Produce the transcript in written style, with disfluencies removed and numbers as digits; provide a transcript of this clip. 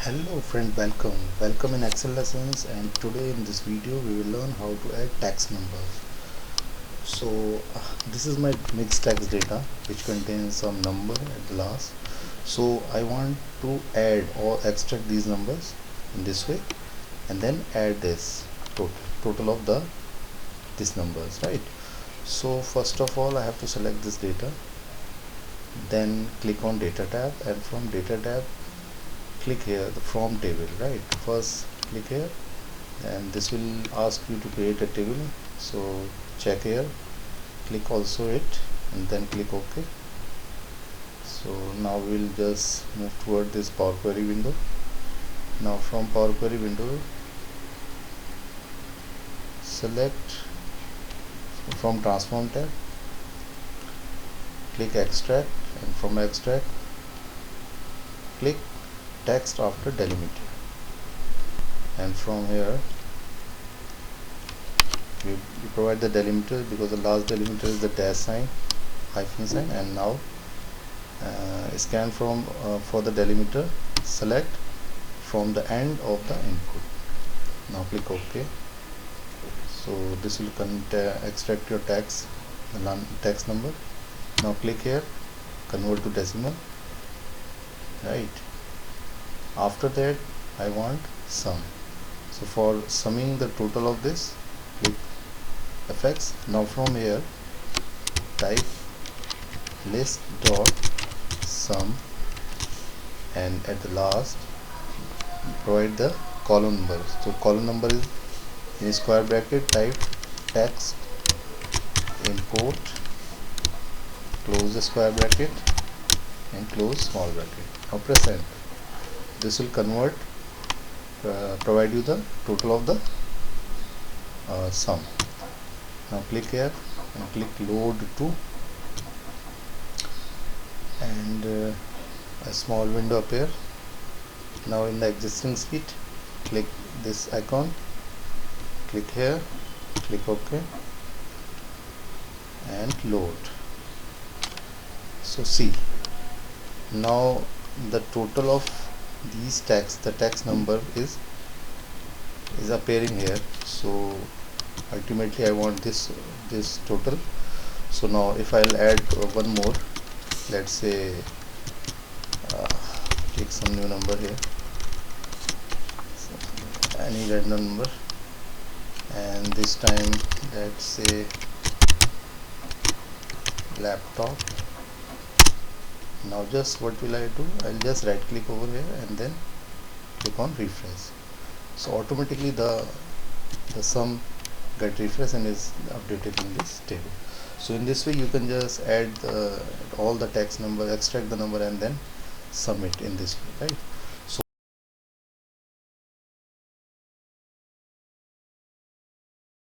Hello friend, welcome in Excel lessons, and today in this video we will learn how to add tax numbers. This is my mixed tax data which contains some number at the last. So I want to add or extract these numbers in this way and then add this total of these numbers, right? So first of all I have to select this data, then click on data tab, and from data tab click here the from table, right? First click here and this will ask you to create a table, so check here, click also it, and then click OK. So now we'll just move toward this Power Query window. Now from Power Query window select from transform tab, click extract, and from extract click text after delimiter, and from here you provide the delimiter because the last delimiter is the dash sign, hyphen sign, and now scan from for the delimiter, select from the end of the input. Now click OK. So this will extract your tax number. Now click here, convert to decimal, right? After that I want sum. So for summing the total of this, click FX. Now from here type list dot sum, and at the last provide the column number. So column number is in square bracket, type text import, close the square bracket and close small bracket. Now press enter. This will convert, provide you the total of the sum. Now click here and click load to, and a small window appear. Now in the existing sheet click this icon, click here, click OK and load. So see, now the total of these the tax number is appearing here. So ultimately I want this total. So now if I'll add one more, let's say take some new number here, so any random number, and this time let's say laptop. Now just what will I do, I'll just right click over here and then click on refresh. So automatically the sum get refreshed and is updated in this table. So in this way you can just add all the tax number, extract the number, and then sum it in this way, right?